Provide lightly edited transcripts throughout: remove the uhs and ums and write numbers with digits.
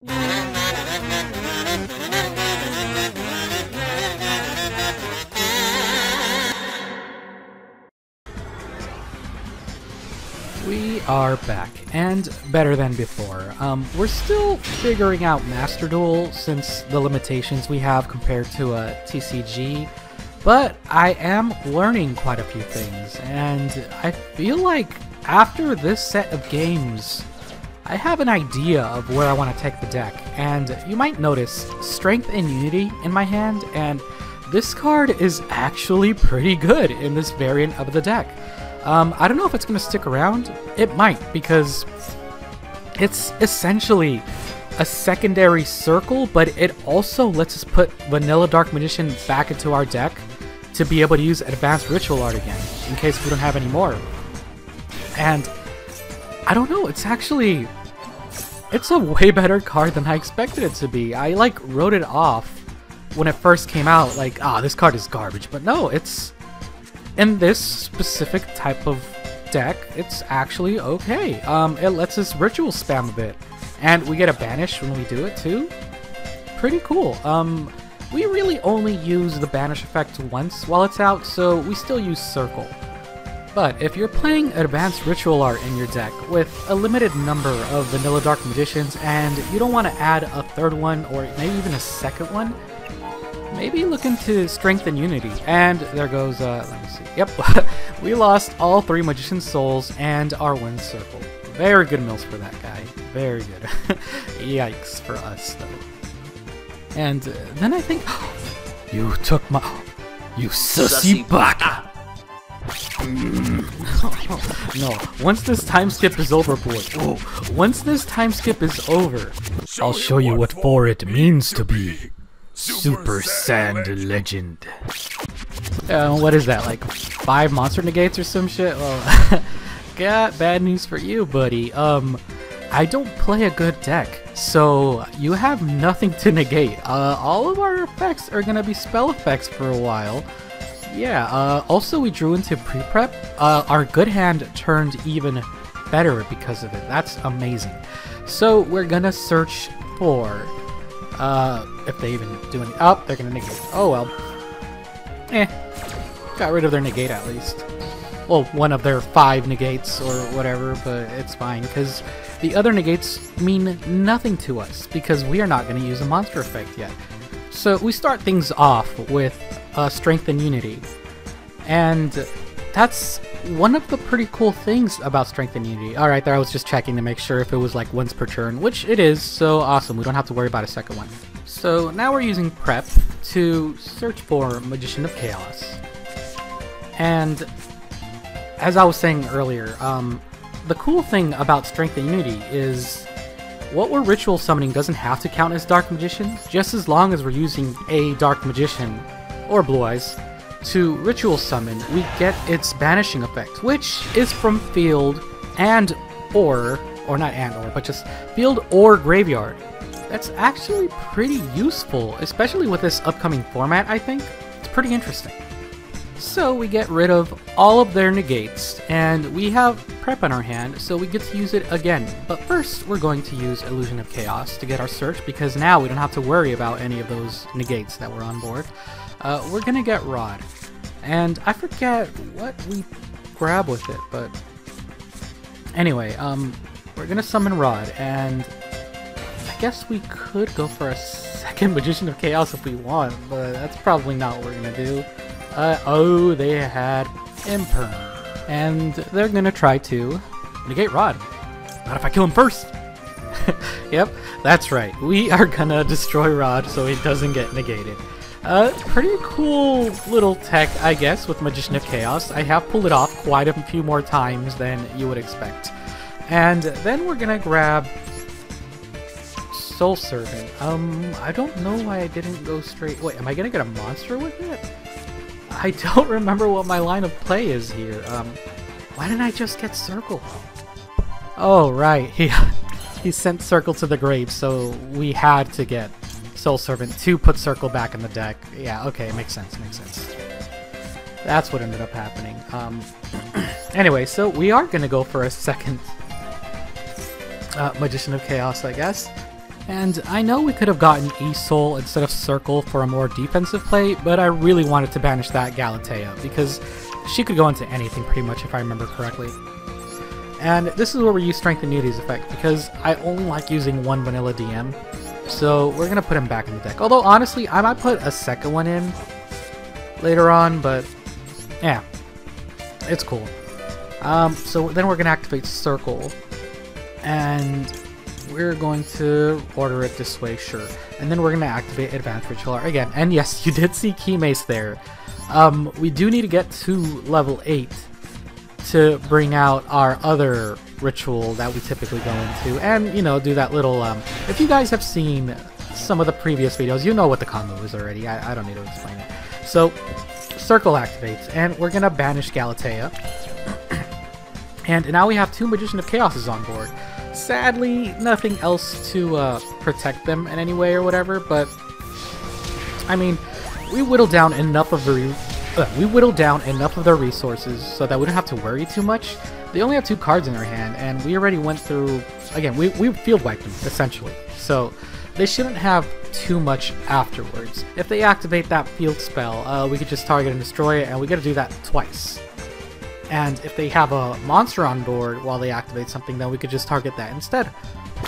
We are back, and better than before. We're still figuring out Master Duel since the limitations we have compared to a TCG, but I am learning quite a few things, and I feel like after this set of games, I have an idea of where I want to take the deck, and you might notice Strength and Unity in my hand, and this card is actually pretty good in this variant of the deck. I don't know if it's going to stick around. It might, because it's essentially a secondary circle, but it also lets us put Vanilla Dark Magician back into our deck to be able to use Advanced Ritual Art again, in case we don't have any more. And I don't know, it's a way better card than I expected it to be. I wrote it off when it first came out, like, this card is garbage, but no, it's... in this specific type of deck, it's actually okay. It lets us ritual spam a bit, and we get a banish when we do it too. Pretty cool. We really only use the banish effect once while it's out, so we still use circle. But if you're playing Advanced Ritual Art in your deck with a limited number of Vanilla Dark Magicians and you don't want to add a third one or maybe even a second one, maybe look into Strength and Unity. And there goes, let me see. Yep, we lost all 3 Magician Souls and our Wind Circle. Very good mills for that guy. Very good. Yikes for us, though. And then I think... you took my... you sussy baka! No, once this time skip is over, boy. Once this time skip is over, I'll show you what for it means to be Super Sand Legend. What is that, like 5 monster negates or some shit? Well, got bad news for you, buddy. I don't play a good deck, so you have nothing to negate. All of our effects are gonna be spell effects for a while. Yeah, also we drew into pre-prep. Our good hand turned even better because of it. That's amazing. So we're gonna search for... if they even do any... oh, they're gonna negate. Oh well. Got rid of their negate at least. Well, one of their 5 negates or whatever, but it's fine, because the other negates mean nothing to us, because we are not going to use a monster effect yet. So we start things off with Strength and Unity. And that's one of the pretty cool things about Strength and Unity. Alright, there I was just checking to make sure if it was like once per turn, which it is, so awesome, we don't have to worry about a second one. So now we're using Prep to search for Magician of Chaos. And as I was saying earlier, the cool thing about Strength and Unity is what we're ritual summoning doesn't have to count as Dark Magician, just as long as we're using a Dark Magician, or Blue Eyes, to ritual summon, we get its banishing effect, which is from field and or not and or, but just field or graveyard. That's actually pretty useful, especially with this upcoming format, I think. It's pretty interesting. So we get rid of all of their negates, and we have Prep in our hand, so we get to use it again. But first, we're going to use Illusion of Chaos to get our search, because now we don't have to worry about any of those negates that were on board. We're gonna get Rod. And I forget what we grab with it, but... anyway, we're gonna summon Rod, and I guess we could go for a second Magician of Chaos if we want, but that's probably not what we're gonna do. Oh, they had Imperm. And they're gonna try to negate Rod. Not if I kill him first! Yep, that's right. We are gonna destroy Rod so he doesn't get negated. Pretty cool little tech, I guess, with Magician of Chaos. I have pulled it off quite a few more times than you would expect. And then we're gonna grab Soul Servant. I don't know why I didn't go straight... wait, am I gonna get a monster with it? I don't remember what my line of play is here. Why didn't I just get Circle? Oh, right. He sent Circle to the grave, so we had to get Soul Servant to put Circle back in the deck. Yeah, okay, makes sense, makes sense. That's what ended up happening. Anyway, so we are gonna go for a second Magician of Chaos, I guess. And I know we could have gotten E-Soul instead of Circle for a more defensive play, but I really wanted to banish that Galatea, because she could go into anything pretty much if I remember correctly. And this is where we use Strength Immunity's effect, because I only like using one vanilla DM, so we're going to put him back in the deck. Although, honestly, I might put a second one in later on, but yeah, it's cool. So then we're going to activate Circle, and we're going to order it this way, sure. And then we're going to activate Advanced Ritual Art again. And yes, you did see Key Mace there. We do need to get to level 8 to bring out our other ritual that we typically go into. And, you know, do that little... if you guys have seen some of the previous videos, you know what the combo is already. I don't need to explain it. So, Circle activates, and we're going to banish Galatea. And now we have 2 Magician of Chaoses on board. Sadly, nothing else to protect them in any way or whatever, but I mean, we whittled down enough of their resources so that we don't have to worry too much. They only have 2 cards in their hand, and we already went through, again, we field wiped them, essentially. So they shouldn't have too much afterwards. If they activate that field spell, we could just target and destroy it, and we gotta do that twice. And if they have a monster on board while they activate something, then we could just target that instead.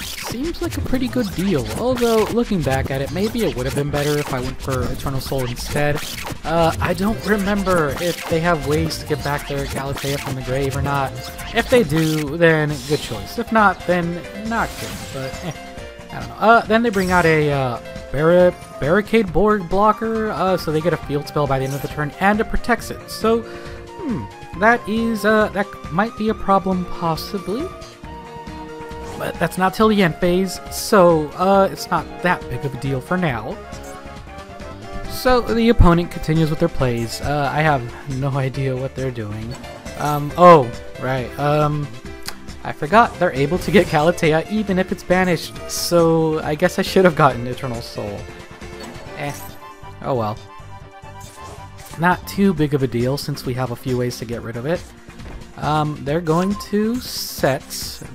Seems like a pretty good deal, although looking back at it, maybe it would have been better if I went for Eternal Soul instead. I don't remember if they have ways to get back their Galatea from the grave or not. If they do, then good choice. If not, then not good, but I don't know. Then they bring out a Barricade Board blocker, so they get a field spell by the end of the turn, and it protects it. So, that might be a problem, possibly. But that's not till the end phase, so it's not that big of a deal for now. So the opponent continues with their plays. I have no idea what they're doing. Oh, right. I forgot they're able to get Galatea even if it's banished, so I guess I should have gotten Eternal Soul. Oh well. Not too big of a deal since we have a few ways to get rid of it. They're going to set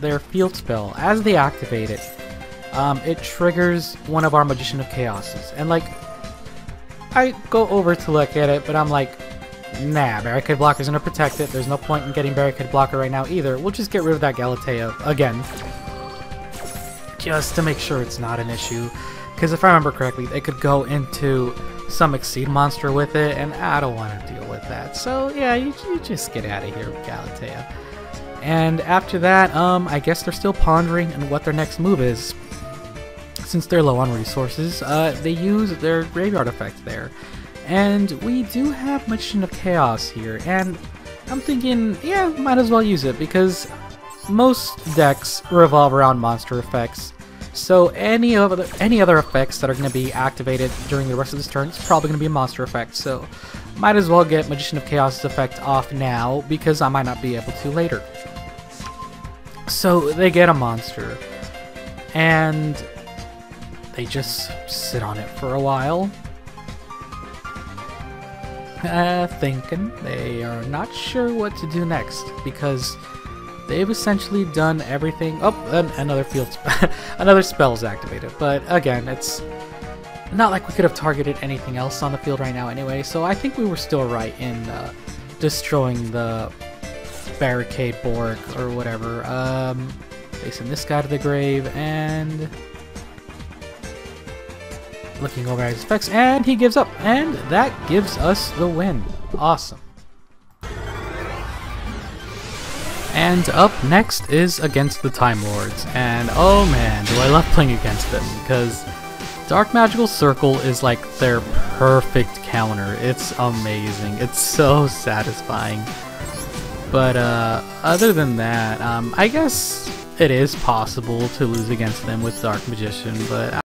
their field spell. As they activate it, it triggers one of our Magician of Chaoses. And like, I go over to look at it, but I'm like, nah, Barricade Blocker's gonna protect it. There's no point in getting Barricade Blocker right now either. We'll just get rid of that Galatea again. Just to make sure it's not an issue. Because if I remember correctly, they could go into some Exceed monster with it, and I don't want to deal with that. So yeah, you just get out of here with Galatea. And after that, I guess they're still pondering on what their next move is. Since they're low on resources, they use their graveyard effect there. And we do have Magician of Chaos here, and I'm thinking, yeah, might as well use it, because most decks revolve around monster effects. So any other effects that are going to be activated during the rest of this turn is probably going to be a monster effect, so might as well get Magician of Chaos' effect off now, because I might not be able to later. So they get a monster, and they just sit on it for a while, thinking they are not sure what to do next, because they've essentially done everything. Oh, another field another spell's activated. But again, it's not like we could have targeted anything else on the field right now anyway, so I think we were still right in destroying the Barricade Board or whatever. They send this guy to the grave, and looking over at his effects, and he gives up, and that gives us the win. Awesome. And up next is against the Time Lords, and oh man, do I love playing against them, because Dark Magical Circle is like their perfect counter. It's amazing. It's so satisfying. But other than that, I guess it is possible to lose against them with Dark Magician, but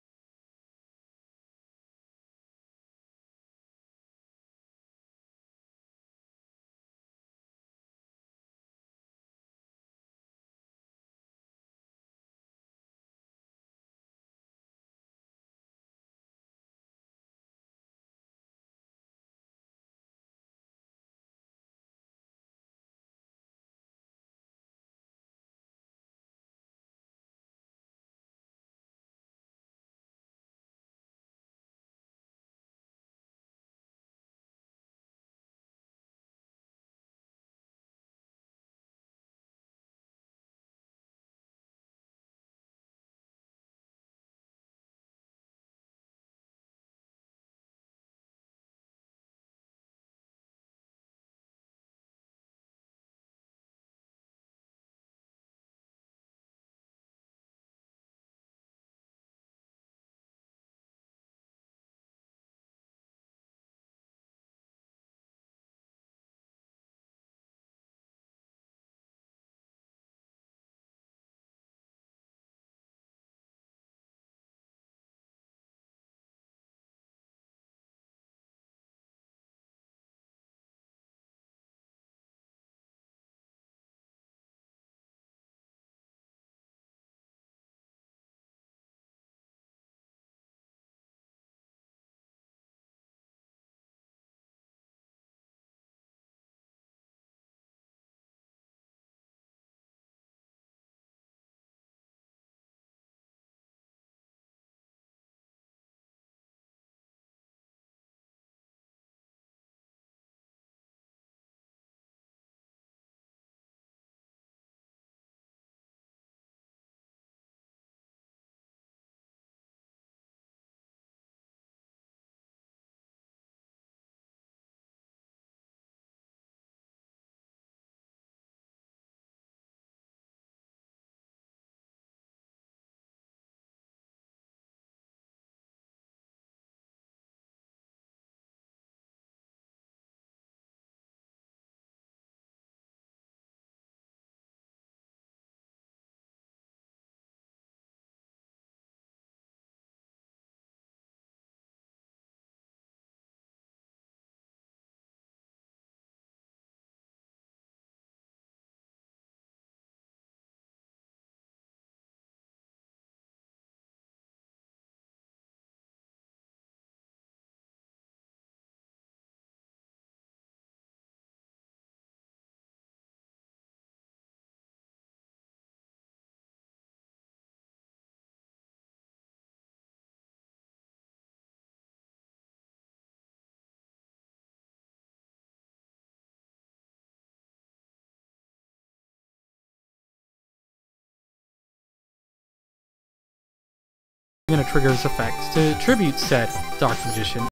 I'm going to trigger this effect to tribute said Dark Magician.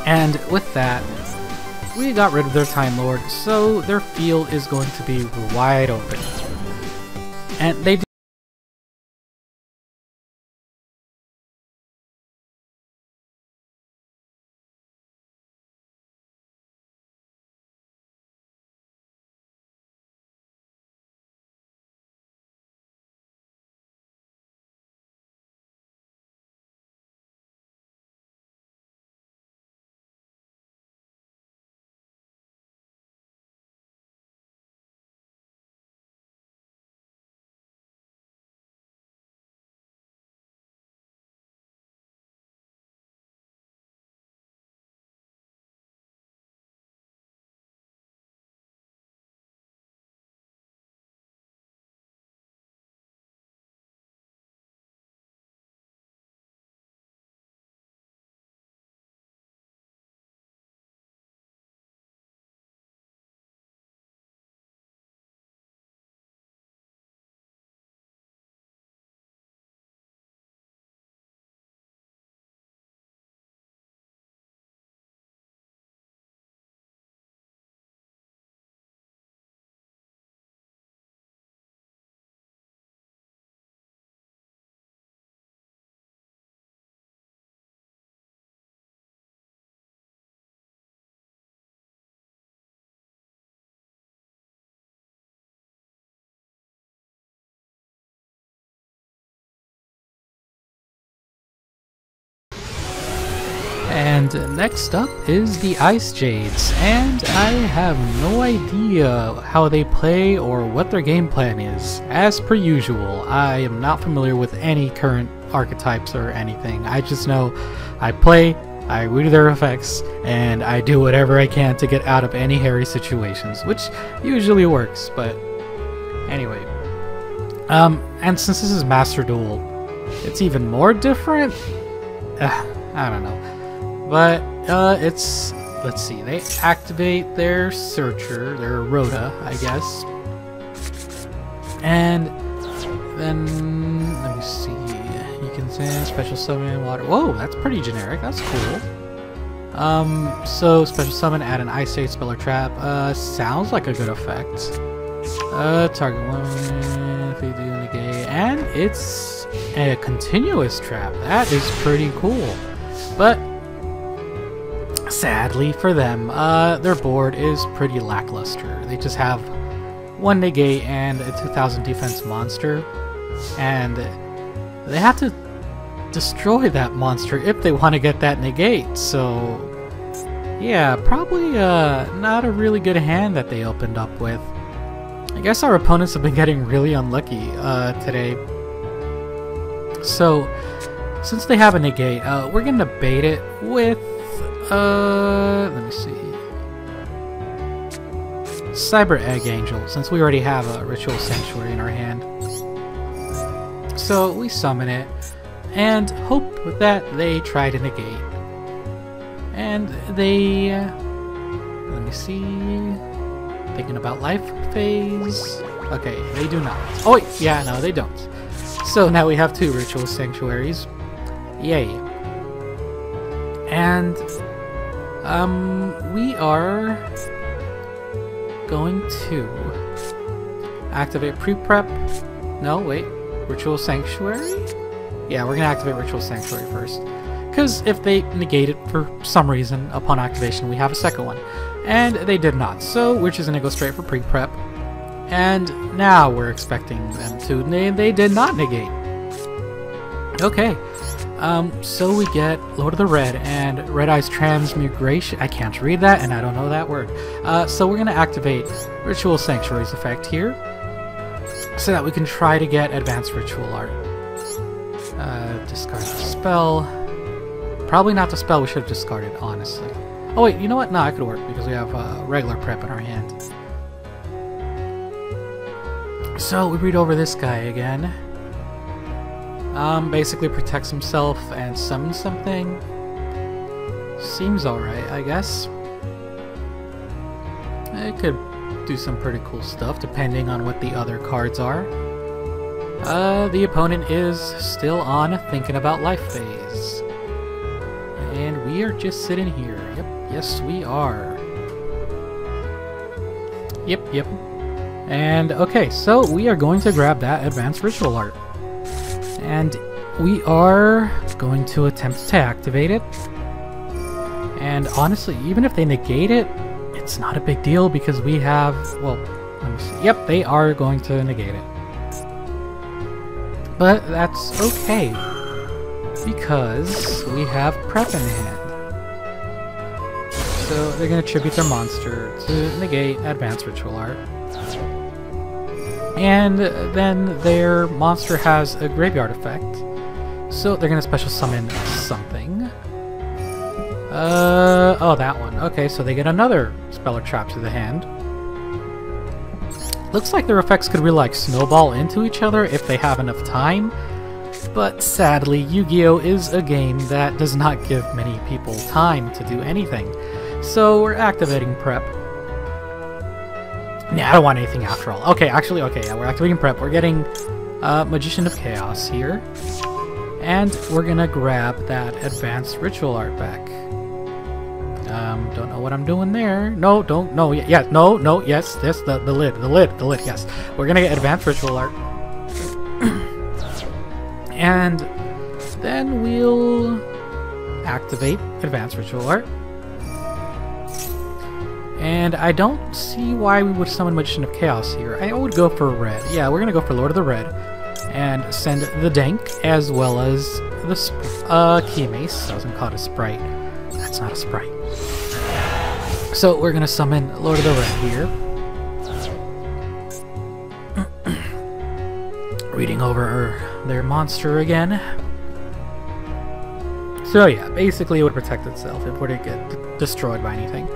And with that, we got rid of their Time Lord, so their field is going to be wide open. And they And next up is the Ice Jades, and I have no idea how they play or what their game plan is. As per usual, I am not familiar with any current archetypes or anything. I just know I play, I read their effects, and I do whatever I can to get out of any hairy situations, which usually works, but anyway. And since this is Master Duel, it's even more different? I don't know. But, it's... let's see, they activate their Searcher, their Rhoda, I guess. And then, let me see, you can send Special Summon Water. Whoa, that's pretty generic, that's cool. So Special Summon, add an Ice Jade spell or trap. Sounds like a good effect. Target one, if you do negate, and it's a continuous trap. That is pretty cool. But sadly for them, their board is pretty lackluster. They just have one negate and a 2000 defense monster, and they have to destroy that monster if they want to get that negate. So yeah, probably not a really good hand that they opened up with. I guess our opponents have been getting really unlucky today. So since they have a negate, we're gonna bait it with let me see, Cyber Egg Angel, since we already have a Ritual Sanctuary in our hand. So we summon it and hope that they try to negate. And they, let me see, thinking about life phase. Okay, they do not. Oh wait, yeah, no, they don't. So now we have 2 Ritual Sanctuaries. Yay. And we are going to activate pre-prep. No, wait, Ritual Sanctuary? Yeah, we're gonna activate Ritual Sanctuary first. Because if they negate it for some reason upon activation, we have a second one. And they did not, so we're just gonna go straight for pre-prep. And now we're expecting them to. They did not negate. Okay. So we get Lord of the Red and Red Eye's Transmigration. I can't read that, and I don't know that word. So we're going to activate Ritual Sanctuary's effect here, so that we can try to get Advanced Ritual Art. Discard the spell. Probably not the spell we should have discarded, honestly. Oh wait, you know what? No, it could work, because we have regular prep in our hand. So we read over this guy again. Basically protects himself and summons something. Seems alright, I guess. It could do some pretty cool stuff, depending on what the other cards are. The opponent is still on Thinking About Life phase. And we are just sitting here. Yep, yes we are. Yep. And okay, so we are going to grab that Advanced Ritual Art. And we are going to attempt to activate it. And honestly, even if they negate it, it's not a big deal because we have, well, let me see. Yep, they are going to negate it. But that's okay, because we have prep in hand. So they're going to tribute their monster to negate Advanced Ritual Art. And then their monster has a graveyard effect. So they're going to special summon something. Oh, that one. Okay, so they get another spell or trap to the hand. Looks like their effects could really like snowball into each other if they have enough time. But sadly, Yu-Gi-Oh! Is a game that does not give many people time to do anything. So we're activating prep. Yeah, I don't want anything after all. Okay, actually, okay, yeah, we're activating prep. We're getting Magician of Chaos here. And we're gonna grab that Advanced Ritual Art back. Don't know what I'm doing there. No, don't, no, yeah, no, yes, this, the lid, yes. We're gonna get Advanced Ritual Art. And then we'll activate Advanced Ritual Art. And I don't see why we would summon Magician of Chaos here. I would go for red. Yeah, we're gonna go for Lord of the Red. And send the Dank, as well as the Key Mace. I was gonna call it a Sprite. That's not a sprite. So we're gonna summon Lord of the Red here. Reading over their monster again. So yeah, basically it would protect itself if it were to get destroyed by anything.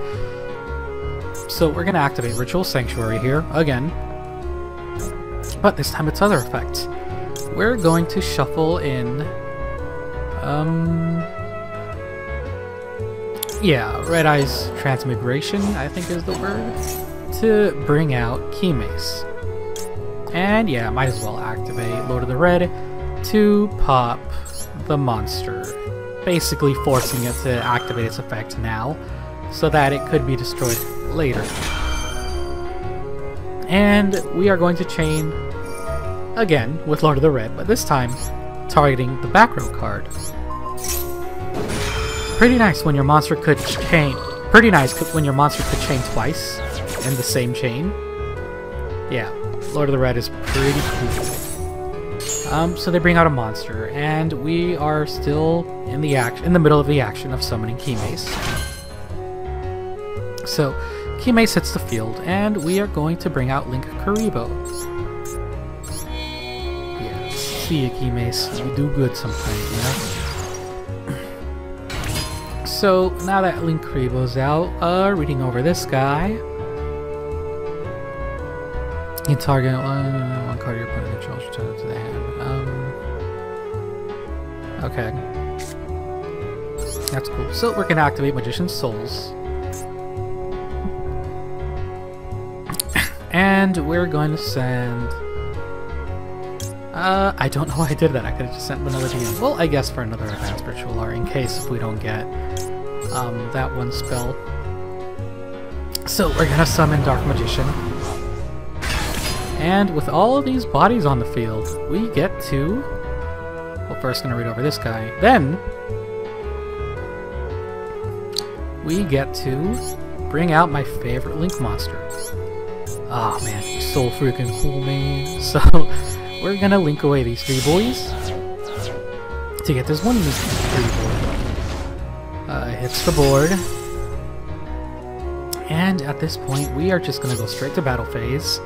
So we're gonna activate Ritual Sanctuary here again. But this time it's other effects. We're going to shuffle in yeah, Red Eye's Transmigration, I think is the word, to bring out Keymace. And yeah, might as well activate Lord of the Red to pop the monster, basically forcing it to activate its effect now, so that it could be destroyed later. And we are going to chain again with Lord of the Red, but this time targeting the back row card. Pretty nice when your monster could chain. Pretty nice when your monster could chain twice in the same chain. Yeah, Lord of the Red is pretty cool. So they bring out a monster, and we are still in the middle of the action of summoning Keymace. So Keymace hits the field, and we are going to bring out Link Kuriboh. Yeah, see ya, Keymace. You do good sometimes, you know? So now that Link Kuriboh's out, reading over this guy. You target one card your opponent controls, return it to the hand. Okay. That's cool. So we're gonna activate Magician's Souls. And we're going to send... I don't know why I did that. I could have just sent another DM. Well, I guess for another Advanced Ritual Art, in case if we don't get that one spell. So we're gonna summon Dark Magician. And with all of these bodies on the field, we get to... Well, first gonna read over this guy. Then we get to bring out my favorite Link monster. Ah, man, he's so freaking cool, man. So we're gonna link away these three boys to get this one three boy. Hits the board. And at this point, we are just gonna go straight to battle phase.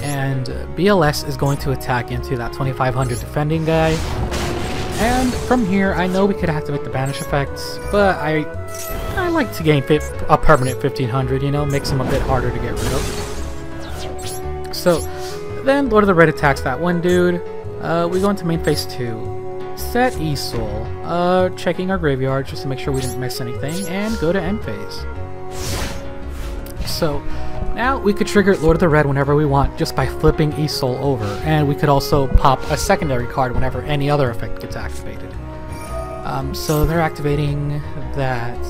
And BLS is going to attack into that 2500 defending guy. And from here, I know we could activate the banish effects, but I like to gain a permanent 1500, you know, makes them a bit harder to get rid of. So then Lord of the Red attacks that one dude. We go into main phase 2. Set E-Soul, checking our graveyard just to make sure we didn't miss anything, and go to end phase. So now we could trigger Lord of the Red whenever we want just by flipping E-Soul over, and we could also pop a secondary card whenever any other effect gets activated. So they're activating that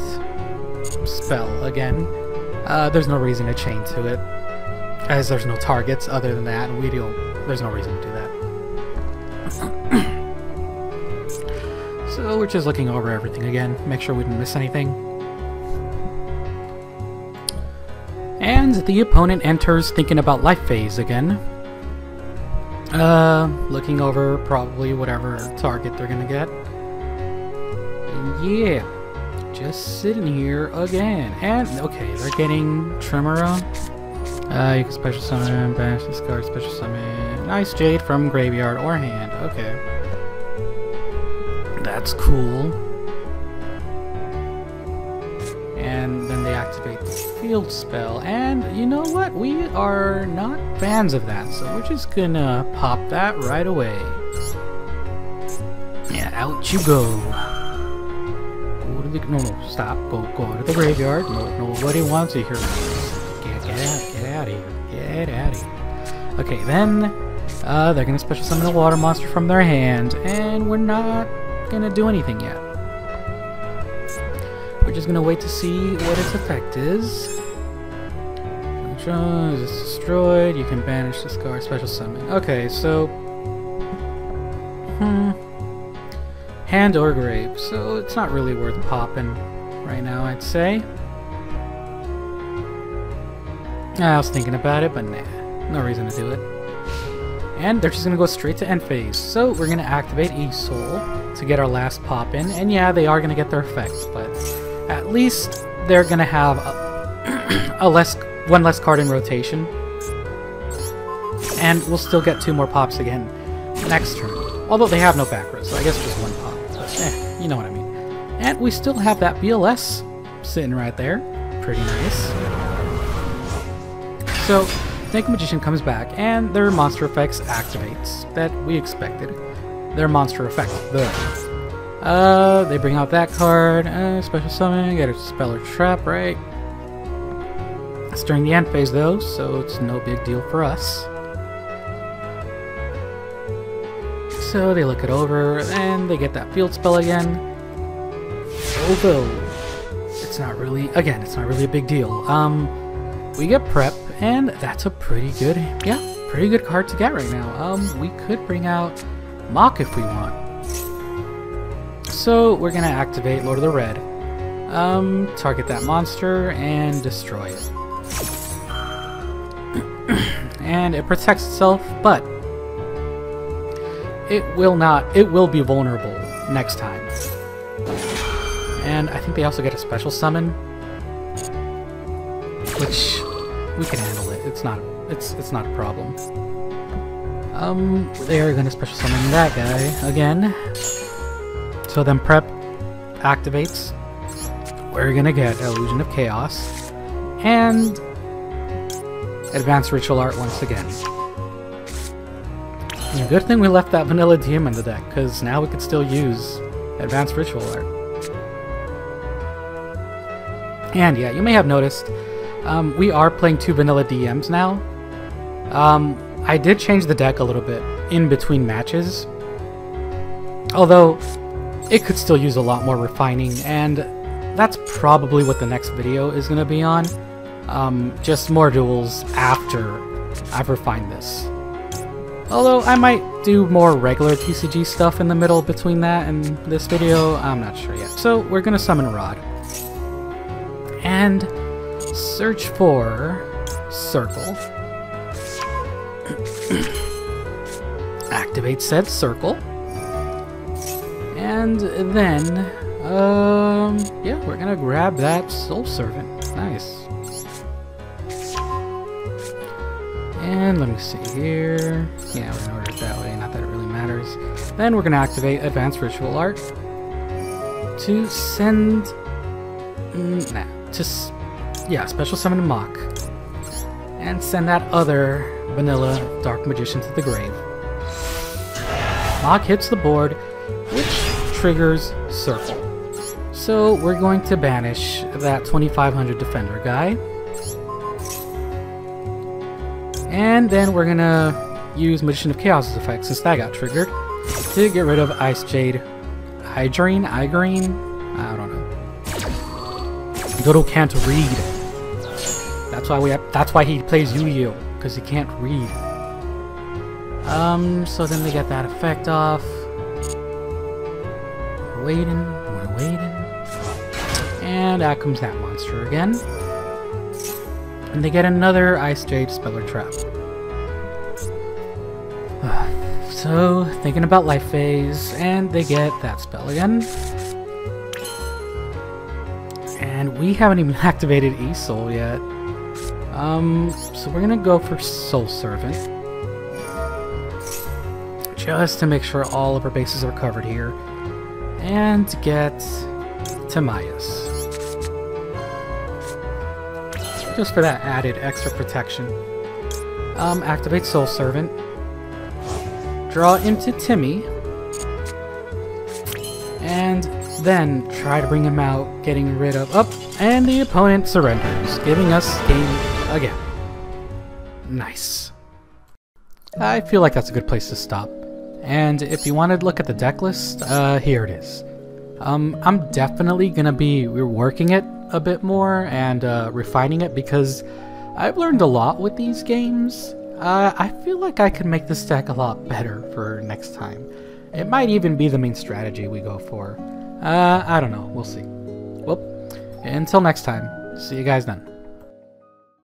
spell again. There's no reason to chain to it, as there's no targets other than that, and there's no reason to do that. So we're just looking over everything again, make sure we didn't miss anything. And the opponent enters thinking about life phase again. Looking over probably whatever target they're gonna get. Yeah, just sitting here again. And okay, they're getting Tremora. You can special summon, banish this card, special summon. Nice Jade from graveyard or hand. Okay. That's cool. And then they activate the field spell. And you know what? We are not fans of that, so we're just gonna pop that right away. Yeah, out you go. Go to the, no, stop. Go to the graveyard. Nobody wants you here. Get out of here. Get out of here. Okay, then they're gonna special summon a water monster from their hand, and we're not gonna do anything yet. We're just gonna wait to see what its effect is. Is destroyed. You can banish this card, special summon. Okay, so hand or grave. So it's not really worth popping right now, I'd say. I was thinking about it, but nah, no reason to do it. And they're just gonna go straight to end phase. So we're gonna activate E-Soul to get our last pop in, and yeah, they are gonna get their effects, but at least they're gonna have one less card in rotation. And we'll still get 2 more pops again next turn. Although they have no back row, so I guess just 1 pop. But you know what I mean. And we still have that BLS sitting right there. Pretty nice. So, Naked Magician comes back, and their monster effects activates. That we expected. Their monster effect. They bring out that card. Special summon, get a spell or trap, right? It's during the end phase though, so it's no big deal for us. So they look it over, and they get that field spell again. Although, it's not really a big deal. We get prep, and that's a pretty good card to get right now. We could bring out Mock if we want. So we're gonna activate Lord of the Red. Target that monster and destroy it. And it protects itself, but it will be vulnerable next time. And I think they also get a special summon, which we can handle it. It's not a problem. They're gonna special summon that guy again. So then prep activates. We're gonna get Illusion of Chaos and Advanced Ritual Art once again. And good thing we left that Vanilla DM in the deck, because now we could still use Advanced Ritual Art. And yeah, you may have noticed, we are playing 2 Vanilla DMs now. I did change the deck a little bit in between matches, although it could still use a lot more refining, and that's probably what the next video is going to be on. Just more duels after I've refined this. Although I might do more regular TCG stuff in the middle between that and this video, I'm not sure yet. So we're going to summon Rod. And search for Circle. Activate said Circle. And then, yeah, we're going to grab that Soul Servant. Nice. And let me see here. Yeah, we're going to order it that way, not that it really matters. Then we're going to activate Advanced Ritual Art to send... special summon Mock. And send that other Vanilla Dark Magician to the grave. Mock hits the board, which triggers Circle. So we're going to banish that 2500 Defender guy. And then we're gonna use Magician of Chaos's effect, since that got triggered, to get rid of Ice Jade. Igreen? I don't know. Dodo can't read. That's why he plays Yu-Gi-Oh! Because he can't read. So then we get that effect off. We're waiting. And out comes that monster again. And they get another Ice Jade Spell or Trap. So, thinking about Life Phase, and they get that spell again. And we haven't even activated E-Soul yet. So we're gonna go for Soul Servant. Just to make sure all of our bases are covered here. And get Timaeus. Just for that added extra protection. Activate Soul Servant. Draw into Timmy. And then try to bring him out, getting rid of... and the opponent surrenders, giving us game again. Nice. I feel like that's a good place to stop. And if you wanted to look at the deck list, here it is. I'm definitely going to be reworking it a bit more and refining it, because I've learned a lot with these games. I feel like I could make this deck a lot better for next time. It might even be the main strategy we go for. I don't know. We'll see. Well, until next time. See you guys then.